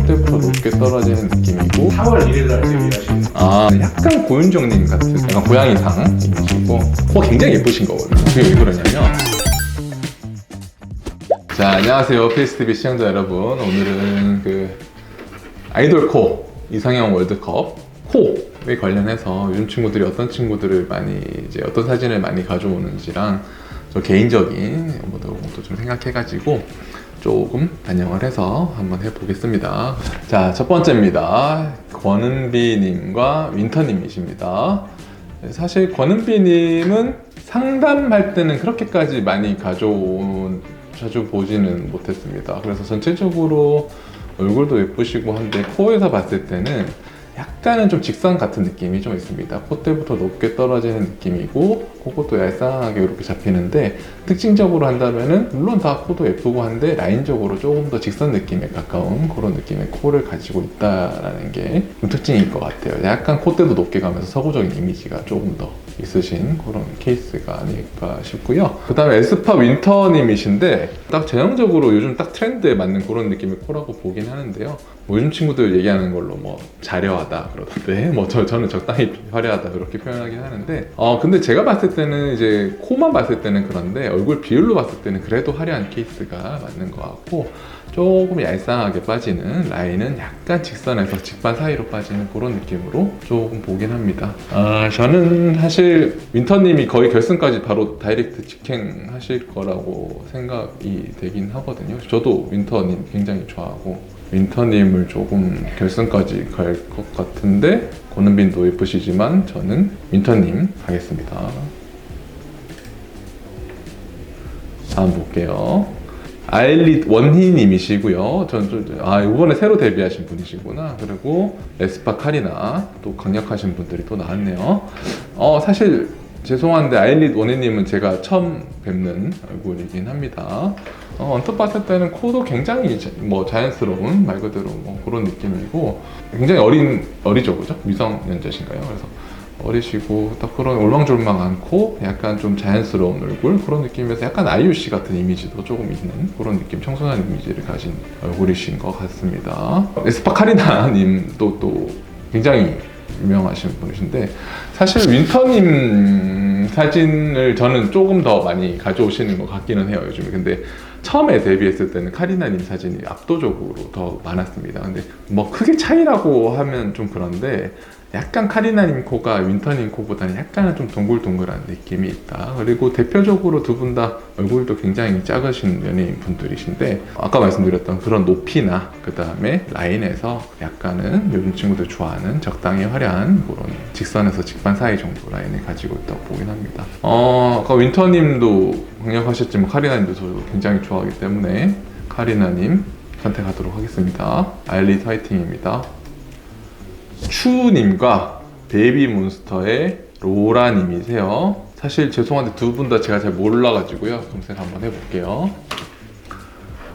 콧대부터 높게 떨어지는 느낌이고 4월 1일 날 데뷔하신 약간 고윤정님 같은 약간 고양이상 이미지고 코가 굉장히 예쁘신 거거든요. 그게 왜 그러냐면 자, 안녕하세요 PSTV 시청자 여러분. 오늘은 그 아이돌 코 이상형 월드컵 코에 관련해서 요즘 친구들이 어떤 친구들을 많이 이제 어떤 사진을 많이 가져오는지랑 저 개인적인 것도 좀 생각해가지고 조금 반영을 해서 한번 해보겠습니다. 자, 첫 번째입니다. 권은비님과 윈터님이십니다. 사실 권은비님은 상담할 때는 그렇게까지 많이 자주 보지는 못했습니다. 그래서 전체적으로 얼굴도 예쁘시고 한데 코에서 봤을 때는 약간은 좀 직선 같은 느낌이 좀 있습니다. 콧대부터 높게 떨어지는 느낌이고 코도 얄쌍하게 이렇게 잡히는데 특징적으로 한다면은 물론 다 코도 예쁘고 한데 라인적으로 조금 더 직선 느낌에 가까운 그런 느낌의 코를 가지고 있다라는 게 좀 특징일 것 같아요. 약간 콧대도 높게 가면서 서구적인 이미지가 조금 더 있으신 그런 케이스가 아닐까 싶고요. 그 다음에 에스파 윈터님이신데 딱 전형적으로 요즘 딱 트렌드에 맞는 그런 느낌의 코라고 보긴 하는데요. 뭐 요즘 친구들 얘기하는 걸로 뭐 자려하다 그러던데 뭐 저는 적당히 화려하다 그렇게 표현하긴 하는데 근데 제가 봤을 때는 이제 코만 봤을 때는 그런데 얼굴 비율로 봤을 때는 그래도 화려한 케이스가 맞는 것 같고 조금 얄쌍하게 빠지는 라인은 약간 직선에서 직반 사이로 빠지는 그런 느낌으로 조금 보긴 합니다. 저는 사실 윈터님이 거의 결승까지 바로 다이렉트 직행하실 거라고 생각이 되긴 하거든요. 저도 윈터님 굉장히 좋아하고 윈터님을 조금 결승까지 갈 것 같은데 권은빈도 예쁘시지만 저는 윈터님 하겠습니다. 다음 볼게요. 아일릿 원희님이시고요. 이번에 새로 데뷔하신 분이시구나. 그리고 에스파 카리나 또 강력하신 분들이 또 나왔네요. 사실 죄송한데 아일릿 원희님은 제가 처음 뵙는 얼굴이긴 합니다. 언뜻 봤을 때는 코도 굉장히 자연스러운 말 그대로 그런 느낌이고 굉장히 어리죠, 그죠? 미성년자신가요? 그래서 어리시고 딱 그런 올망졸망한 코, 약간 좀 자연스러운 얼굴 그런 느낌에서 약간 아이유씨 같은 이미지도 조금 있는 그런 느낌, 청순한 이미지를 가진 얼굴이신 것 같습니다. 에스파 카리나님도 또 굉장히 유명하신 분이신데 사실 윈터님 사진을 저는 조금 더 많이 가져오시는 것 같기는 해요, 요즘에. 근데 처음에 데뷔했을 때는 카리나님 사진이 압도적으로 더 많았습니다. 근데 뭐 크게 차이라고 하면 좀 그런데 약간 카리나님 코가 윈터님 코보다는 약간은 좀 동글동글한 느낌이 있다. 그리고 대표적으로 두 분 다 얼굴도 굉장히 작으신 연예인 분들이신데 아까 말씀드렸던 그런 높이나 그 다음에 라인에서 약간은 요즘 친구들 좋아하는 적당히 화려한 그런 직선에서 직반 사이 정도 라인을 가지고 있다고 보긴 합니다. 아까 윈터님도 강력하셨지만 카리나님도 저도 굉장히 좋아하기 때문에 카리나님 선택하도록 하겠습니다. 아일릿 화이팅입니다. 추님과 베이비몬스터의 로라님이세요. 사실 죄송한데 두 분 다 제가 잘 몰라가지고요. 검색 한번 해볼게요.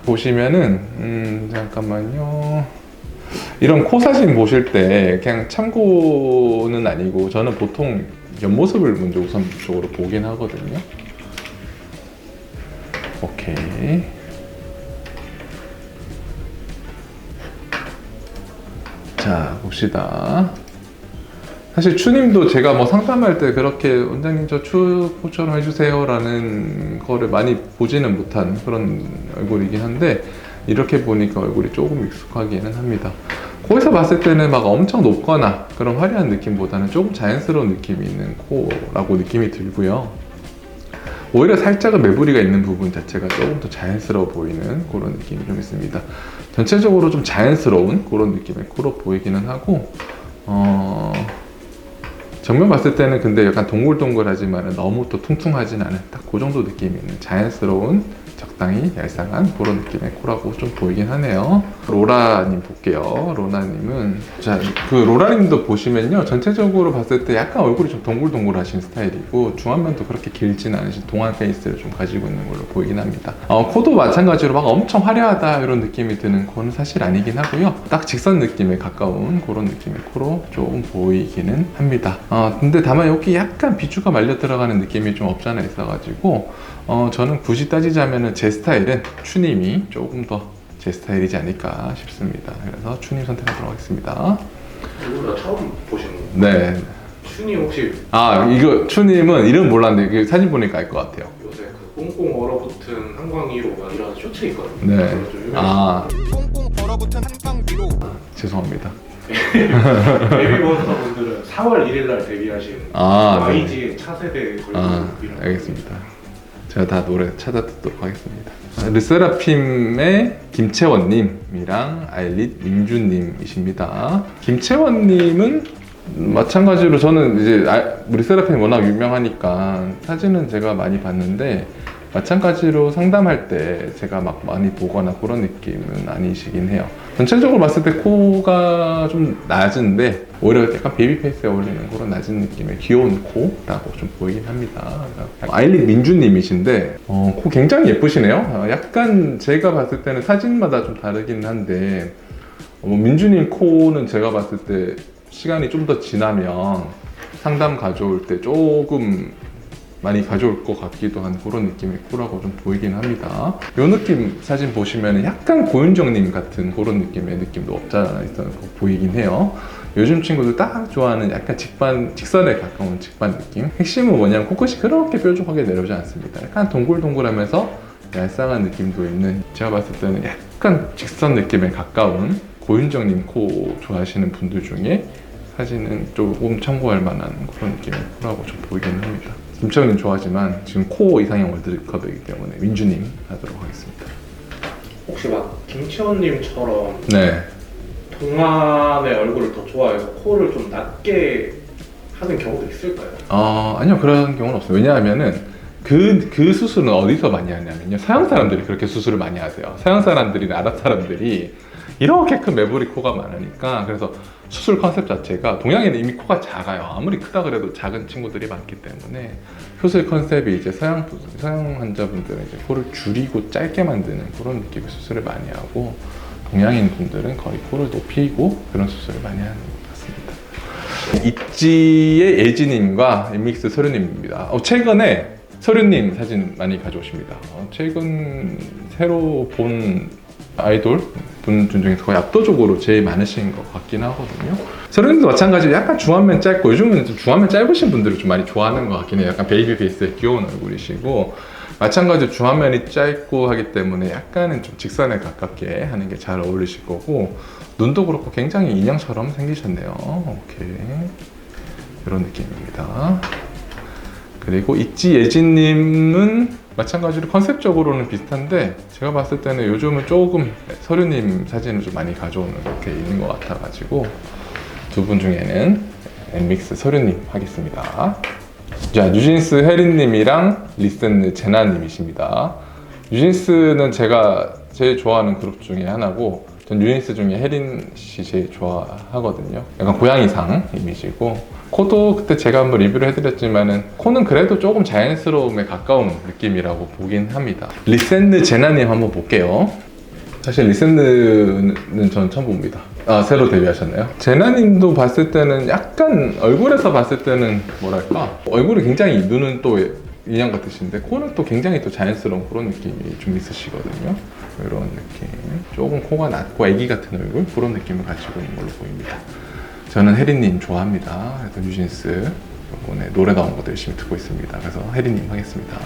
보시면은 잠깐만요. 이런 코 사진 보실 때 그냥 참고는 아니고 저는 보통 옆모습을 먼저 우선적으로 보긴 하거든요. 오케이. 자, 봅시다. 사실 추님도 제가 상담할 때 그렇게 원장님 저 추 코처럼 해주세요 라는 거를 많이 보지는 못한 그런 얼굴이긴 한데 이렇게 보니까 얼굴이 조금 익숙하기는 합니다. 코에서 봤을 때는 엄청 높거나 그런 화려한 느낌보다는 조금 자연스러운 느낌이 있는 코라고 느낌이 들고요. 오히려 살짝은 매부리가 있는 부분 자체가 조금 더 자연스러워 보이는 그런 느낌이 좀 있습니다. 전체적으로 좀 자연스러운 그런 느낌의 코로 보이기는 하고 정면 봤을 때는 근데 약간 동글동글하지만 너무 또 퉁퉁하진 않은 딱 그 정도 느낌이 있는 자연스러운 적당히 얄쌍한 그런 느낌의 코라고 좀 보이긴 하네요. 로라님 볼게요. 로라님은 그 로라님도 보시면요 전체적으로 봤을 때 약간 얼굴이 좀 동글동글하신 스타일이고 중안면도 그렇게 길진 않으신 동안 페이스를 좀 가지고 있는 걸로 보이긴 합니다. 코도 마찬가지로 엄청 화려하다 이런 느낌이 드는 코는 사실 아니긴 하고요. 딱 직선 느낌에 가까운 그런 느낌의 코로 조금 보이기는 합니다. 근데 다만 여기 약간 비주가 말려 들어가는 느낌이 좀 없지 않아 있어가지고 저는 굳이 따지자면은 제 스타일은 추님이 조금 더 제 제 스타일이지 않을까 싶습니다. 그래서 추님 선택하도록 하겠습니다. 이거 다 처음 보시는 거예요? 네. 추님 혹시 이거 추님은 이름 몰랐는데 사진 보니까 알 것 같아요. 요새 그 꽁꽁 얼어붙은 한광위로가 이런 쇼츠 있거든요. 네. 그거 좀 유명해요. 꽁꽁 얼어붙은 한강 위로. 죄송합니다. 베이비몬스터 분들은 4월 1일 날 데뷔하신 네. YG의 차세대 걸그룹이라고. 알겠습니다. 제가 다 노래 찾아 듣도록 하겠습니다. 르세라핌의 김채원님이랑 아일릿 민주님이십니다. 김채원님은 마찬가지로 저는 이제 르세라핌이 워낙 유명하니까 사진은 제가 많이 봤는데 마찬가지로 상담할 때 제가 막 많이 보거나 그런 느낌은 아니시긴 해요. 전체적으로 봤을 때 코가 좀 낮은데 오히려 약간 베이비 페이스에 어울리는 그런 낮은 느낌의 귀여운 코라고 좀 보이긴 합니다. 아일릿 민주님이신데 코 굉장히 예쁘시네요. 약간 제가 봤을 때는 사진마다 좀 다르긴 한데 민주님 코는 제가 봤을 때 시간이 좀 더 지나면 상담 가져올 때 조금 많이 가져올 것 같기도 한 그런 느낌의 코라고 좀 보이긴 합니다. 이 느낌 사진 보시면 약간 고윤정님 같은 그런 느낌의 느낌도 없잖아 있어서 보이긴 해요. 요즘 친구들 딱 좋아하는 약간 직선에 가까운 직반 느낌. 핵심은 뭐냐면 코끝이 그렇게 뾰족하게 내려오지 않습니다. 약간 동글동글하면서 얄쌍한 느낌도 있는, 제가 봤을 때는 약간 직선 느낌에 가까운 고윤정님 코 좋아하시는 분들 중에 사진은 조금 참고할 만한 그런 느낌의 코라고 좀 보이긴 합니다. 김채원님 좋아하지만 지금 코 이상형 월드컵이기 때문에 민주님 하도록 하겠습니다. 혹시 막 김채원님처럼 네. 동안의 얼굴을 더 좋아해서 코를 좀 낮게 하는 경우도 있을까요? 아니요, 그런 경우는 없어요. 왜냐하면은 그 수술은 어디서 많이 하냐면요, 서양 사람들이 그렇게 수술을 많이 하세요. 서양 사람들이나 아랍 사람들이 이렇게 큰 매부리 코가 많으니까. 그래서 수술 컨셉 자체가, 동양인은 이미 코가 작아요. 아무리 크다 그래도 작은 친구들이 많기 때문에 수술 컨셉이 이제 서양 환자분들은 이제 코를 줄이고 짧게 만드는 그런 느낌의 수술을 많이 하고, 동양인 분들은 거의 코를 높이고 그런 수술을 많이 하는 것 같습니다. 있지의 예지님과 인믹스 서류님입니다. 최근에 서류님 사진 많이 가져오십니다. 최근 새로 본 아이돌 분들 중에서 거의 압도적으로 제일 많으신 것 같긴 하거든요. 서른님도 마찬가지로 약간 중안면 짧고, 요즘은 좀 중안면 짧으신 분들을 좀 많이 좋아하는 것 같긴 해요. 약간 베이비 페이스의 귀여운 얼굴이시고, 마찬가지로 중안면이 짧고 하기 때문에 약간은 좀 직선에 가깝게 하는 게 잘 어울리실 거고, 눈도 그렇고 굉장히 인형처럼 생기셨네요. 오케이, 이런 느낌입니다. 그리고 있지 예진님은 마찬가지로 컨셉적으로는 비슷한데, 제가 봤을 때는 요즘은 조금 서류님 사진을 좀 많이 가져오는 게 있는 것 같아가지고 두 분 중에는 엔믹스 서류님 하겠습니다. 자, 뉴진스 혜린님이랑 리센느 제나님이십니다. 뉴진스는 제가 제일 좋아하는 그룹 중에 하나고, 전 뉴진스 중에 혜린 씨 제일 좋아하거든요. 약간 고양이상 이미지고, 코도 그때 제가 한번 리뷰를 해드렸지만은 코는 그래도 조금 자연스러움에 가까운 느낌이라고 보긴 합니다. 리센느 제나님 한번 볼게요. 사실 리센느는 저는 처음 봅니다. 새로 데뷔하셨나요? 제나님도 봤을 때는 약간 얼굴에서 봤을 때는 뭐랄까, 얼굴이 굉장히, 눈은 또 인형 같으신데 코는 또 굉장히 또 자연스러운 그런 느낌이 좀 있으시거든요. 이런 느낌, 조금 코가 낮고 애기 같은 얼굴, 그런 느낌을 가지고 있는 걸로 보입니다. 저는 혜린님 좋아합니다. 그래서 뉴진스 이번에 노래 나온 것도 열심히 듣고 있습니다. 그래서 혜린님 하겠습니다.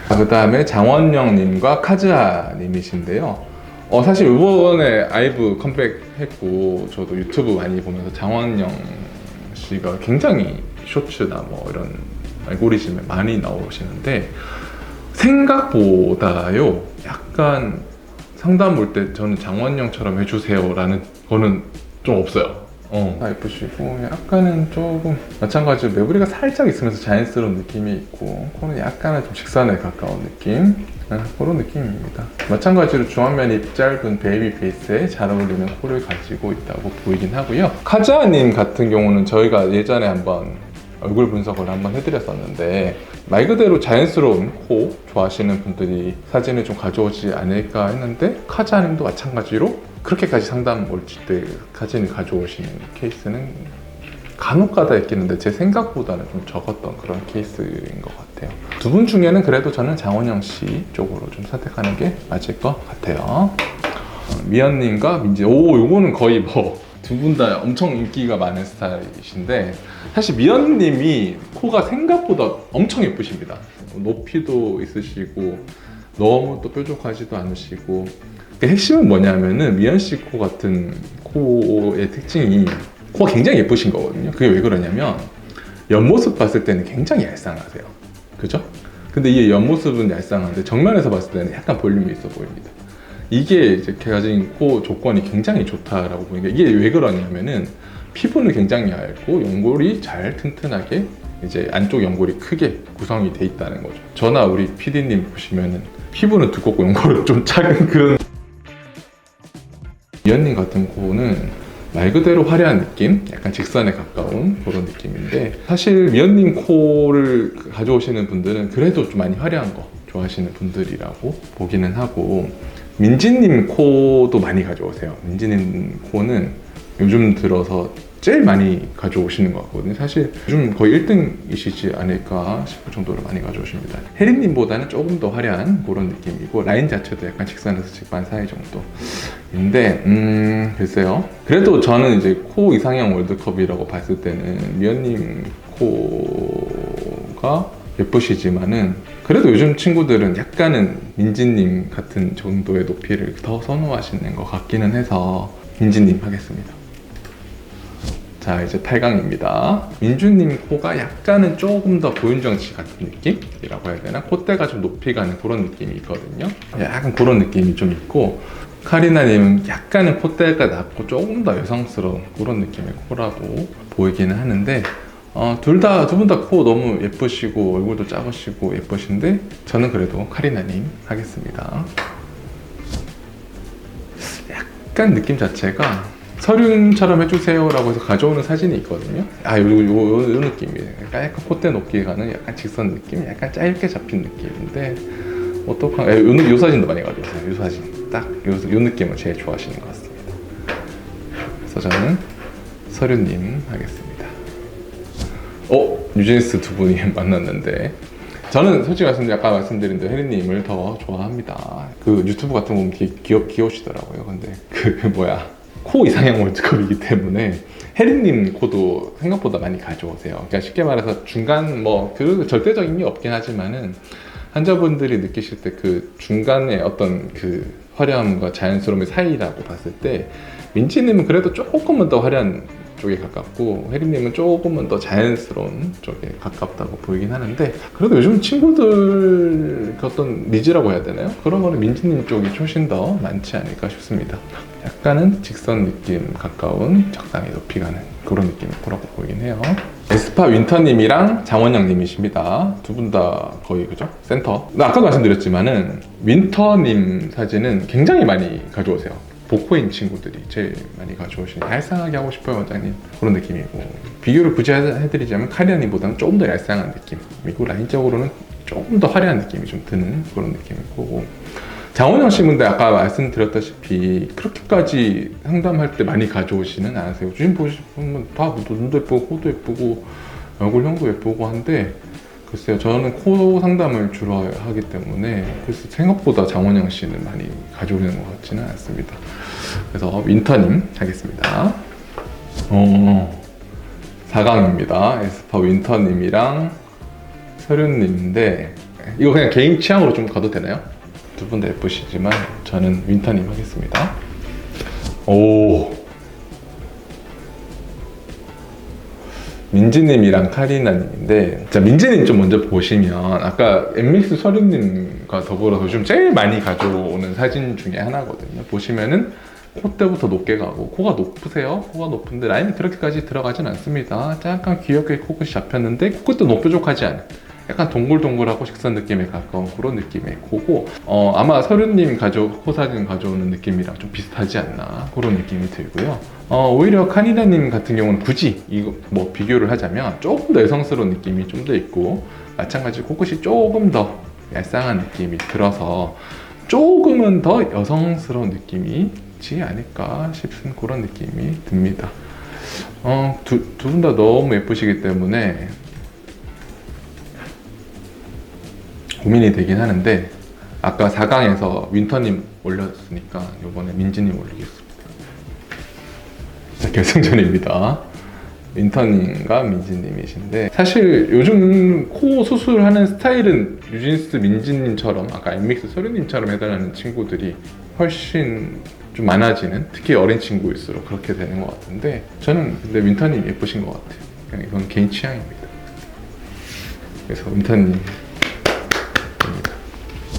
그 다음에 장원영님과 카즈아님이신데요. 사실 이번에 아이브 컴백했고, 저도 유튜브 많이 보면서 장원영 씨가 굉장히 쇼츠나 뭐 이런 알고리즘에 많이 나오시는데, 생각보다요 약간 상담 볼 때 저는 장원영처럼 해주세요 라는 거는 좀 없어요. 다 예쁘시고, 약간은 조금 마찬가지로 매부리가 살짝 있으면서 자연스러운 느낌이 있고, 코는 약간은 좀 직선에 가까운 느낌, 그런 느낌입니다. 마찬가지로 중안면이 짧은 베이비 페이스에 잘 어울리는 코를 가지고 있다고 보이긴 하고요. 카즈아님 같은 경우는 저희가 예전에 한번 얼굴 분석을 한번 해드렸었는데, 말 그대로 자연스러운 코 좋아하시는 분들이 사진을 좀 가져오지 않을까 했는데, 카즈아님도 마찬가지로 그렇게까지 상담 올 때 사진을 가져오시는 케이스는 간혹가다 있겠는데 제 생각보다는 좀 적었던 그런 케이스인 것 같아요. 두 분 중에는 그래도 저는 장원영 씨 쪽으로 좀 선택하는 게 맞을 것 같아요. 미연님과 민지. 오, 요거는 거의 뭐 두 분 다 엄청 인기가 많은 스타일이신데, 사실 미연님이 코가 생각보다 엄청 예쁘십니다. 높이도 있으시고 너무 또 뾰족하지도 않으시고. 그 핵심은 뭐냐면은 미연 씨 코 같은 코의 특징이 코가 굉장히 예쁘신 거거든요. 그게 왜 그러냐면 옆모습 봤을 때는 굉장히 얄쌍하세요. 그죠? 근데 이 옆모습은 얄쌍한데 정면에서 봤을 때는 약간 볼륨이 있어 보입니다. 이게 이제 가진 코 조건이 굉장히 좋다라고 보니까, 이게 왜 그러냐면은 피부는 굉장히 얇고 연골이 잘 튼튼하게 이제 안쪽 연골이 크게 구성이 돼 있다는 거죠. 저나 우리 PD님 보시면은 피부는 두껍고 연골은 좀 작은 그런. 미연님 같은 코는 말 그대로 화려한 느낌, 약간 직선에 가까운 그런 느낌인데, 사실 미연님 코를 가져오시는 분들은 그래도 좀 많이 화려한 거 좋아하시는 분들이라고 보기는 하고, 민지님 코도 많이 가져오세요. 민지님 코는 요즘 들어서 제일 많이 가져오시는 것 같거든요. 사실 요즘 거의 1등이시지 않을까 싶을 정도로 많이 가져오십니다. 혜린님보다는 조금 더 화려한 그런 느낌이고, 라인 자체도 약간 직선에서 직반 사이 정도인데, 글쎄요. 그래도 저는 이제 코 이상형 월드컵이라고 봤을 때는 미연님 코가 예쁘시지만은, 그래도 요즘 친구들은 약간은 민지님 같은 정도의 높이를 더 선호하시는 것 같기는 해서 민지님 하겠습니다. 자, 이제 8강입니다. 민주님 코가 약간은 조금 더 고윤정씨 같은 느낌이라고 해야 되나? 콧대가 좀 높이 가는 그런 느낌이 있거든요. 약간 그런 느낌이 좀 있고, 카리나님은 약간은 콧대가 낮고 조금 더 여성스러운 그런 느낌의 코라고 보이기는 하는데, 두 분 다 코 너무 예쁘시고 얼굴도 작으시고 예쁘신데, 저는 그래도 카리나님 하겠습니다. 약간 느낌 자체가 서륜처럼 해주세요 라고 해서 가져오는 사진이 있거든요. 요 느낌이에요. 약간 콧대 높게 가는 약간 직선 느낌, 약간 짧게 잡힌 느낌인데, 요 사진도 많이 가져오세요. 요 사진 딱 요 느낌을 제일 좋아하시는 것 같습니다. 그래서 저는 서륜님 하겠습니다. 뉴진스 두 분이 만났는데, 저는 솔직히 아까 말씀드린 대로 혜린님을 더 좋아합니다. 그 유튜브 같은 거 보면 되게 귀여우시더라고요. 근데 코 이상형 월드컵이기 때문에 혜린님 코도 생각보다 많이 가져오세요. 그러니까 쉽게 말해서 중간 그 절대적인 게 없긴 하지만은, 환자분들이 느끼실 때 그 중간에 어떤 그 화려함과 자연스러움의 사이라고 봤을 때, 민지님은 그래도 조금은 더 화려한 쪽에 가깝고 혜린님은 조금은 더 자연스러운 쪽에 가깝다고 보이긴 하는데, 그래도 요즘 친구들 어떤 니즈라고 해야 되나요? 그런 거는 민지님 쪽이 훨씬 더 많지 않을까 싶습니다. 약간은 직선 느낌 가까운 적당히 높이 가는 그런 느낌의 코라고 보이긴 해요. 에스파 윈터님이랑 장원영님이십니다. 두 분 다 거의 그죠? 센터. 아까도 말씀드렸지만은 윈터님 사진은 굉장히 많이 가져오세요. 보코인 친구들이 제일 많이 가져오시는, 얄쌍하게 하고 싶어요 원장님 그런 느낌이고, 비교를 굳이 해드리자면 카리아님보다는 조금 더 얄쌍한 느낌이고, 라인적으로는 조금 더 화려한 느낌이 좀 드는 그런 느낌일 거고, 장원영 씨 근데 아까 말씀드렸다시피 그렇게까지 상담할 때 많이 가져오시는 않으세요. 지금 보시면 다 눈도 예쁘고 코도 예쁘고 얼굴형도 예쁘고 한데, 글쎄요, 저는 코 상담을 주로 하기 때문에 글쎄 생각보다 장원영 씨는 많이 가져오는 것 같지는 않습니다. 그래서 윈터님 하겠습니다. 4강입니다. 에스파 윈터님이랑 서륜님인데, 이거 그냥 개인 취향으로 좀 가도 되나요? 두 분 다 예쁘시지만 저는 윈터님 하겠습니다. 민지님이랑 카리나님인데, 자, 민지님 좀 먼저 보시면 아까 엠믹스 서륜님과 더불어서 요즘 제일 많이 가져오는 사진 중에 하나거든요. 보시면은 콧대부터 높게 가고, 코가 높으세요. 코가 높은데 라인이 그렇게까지 들어가진 않습니다. 약간 귀엽게 코끝이 잡혔는데 코끝도 높 뾰족하지 않은 약간 동글동글하고 직선 느낌에 가까운 그런 느낌의 코고, 아마 서륜님 코 사진 가져오는 느낌이랑 좀 비슷하지 않나 그런 느낌이 들고요. 오히려 카니다님 같은 경우는 굳이 이거 비교를 하자면 조금 더 여성스러운 느낌이 좀 더 있고, 마찬가지로 코끝이 조금 더 얄쌍한 느낌이 들어서 조금은 더 여성스러운 느낌이지 않을까 싶은 그런 느낌이 듭니다. 두 분 다 너무 예쁘시기 때문에 고민이 되긴 하는데, 아까 4강에서 윈터님 올렸으니까 이번에 민지님 올리겠습니다. 자, 결승전입니다. 민터님과 민지님이신데 사실 요즘 코 수술하는 스타일은 유진스 민지님처럼 아까 엠믹스 소리님처럼 해달라는 친구들이 훨씬 좀 많아지는, 특히 어린 친구일수록 그렇게 되는 것 같은데 저는 근데 민터님 예쁘신 것 같아요. 그냥 이건 개인 취향입니다. 그래서 민터님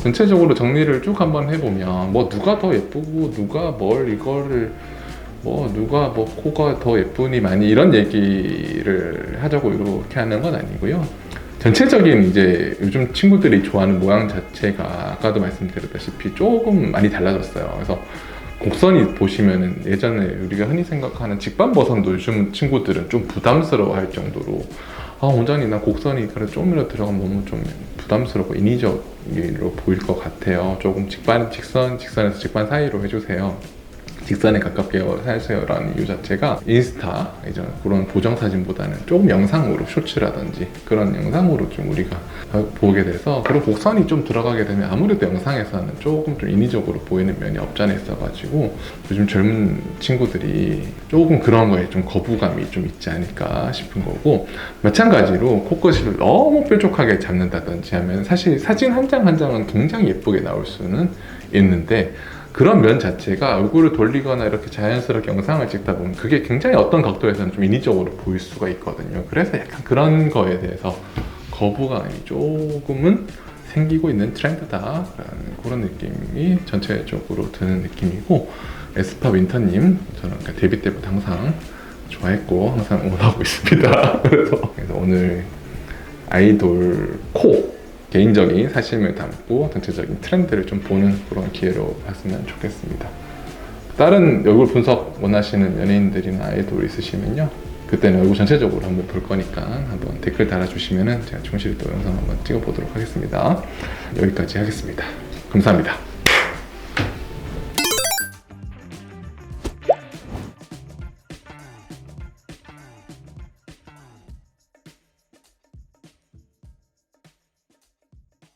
전체적으로 정리를 쭉 한번 해보면 뭐 누가 더 예쁘고 누가 뭘 이거를 뭐 누가 뭐 코가 더 예쁘니 많이 이런 얘기를 하자고 이렇게 하는 건 아니고요. 전체적인 이제 요즘 친구들이 좋아하는 모양 자체가 아까도 말씀드렸다시피 조금 많이 달라졌어요. 그래서 곡선이 보시면은 예전에 우리가 흔히 생각하는 직반버선도 요즘 친구들은 좀 부담스러워할 정도로 원장님 나 곡선이 그래 조금이라도 들어가면 너무 좀 부담스럽고 인위적으로 보일 것 같아요. 조금 직선에서 직반 사이로 해주세요. 직선에 가깝게 하세요라는 이유 자체가 인스타 이제 그런 보정 사진보다는 조금 영상으로 쇼츠라든지 그런 영상으로 좀 우리가 보게 돼서 그런 곡선이 좀 들어가게 되면 아무래도 영상에서는 조금 좀 인위적으로 보이는 면이 없잖아 있어가지고 요즘 젊은 친구들이 조금 그런 거에 좀 거부감이 좀 있지 않을까 싶은 거고, 마찬가지로 코끝을 너무 뾰족하게 잡는다든지 하면 사실 사진 한 장 한 장은 굉장히 예쁘게 나올 수는 있는데 그런 면 자체가 얼굴을 돌리거나 이렇게 자연스럽게 영상을 찍다 보면 그게 굉장히 어떤 각도에서는 좀 인위적으로 보일 수가 있거든요. 그래서 약간 그런 거에 대해서 거부감이 조금은 생기고 있는 트렌드다라는 그런 느낌이 전체적으로 드는 느낌이고, 에스파 윈터님 저는 데뷔 때부터 항상 좋아했고 항상 응원하고 있습니다. 그래서 오늘 아이돌 코 개인적인 사심을 담고 전체적인 트렌드를 좀 보는 그런 기회로 봤으면 좋겠습니다. 다른 얼굴 분석 원하시는 연예인들이나 아이돌 있으시면요, 그때는 얼굴 전체적으로 한번 볼 거니까 한번 댓글 달아주시면은 제가 충실히 또 영상 한번 찍어보도록 하겠습니다. 여기까지 하겠습니다. 감사합니다.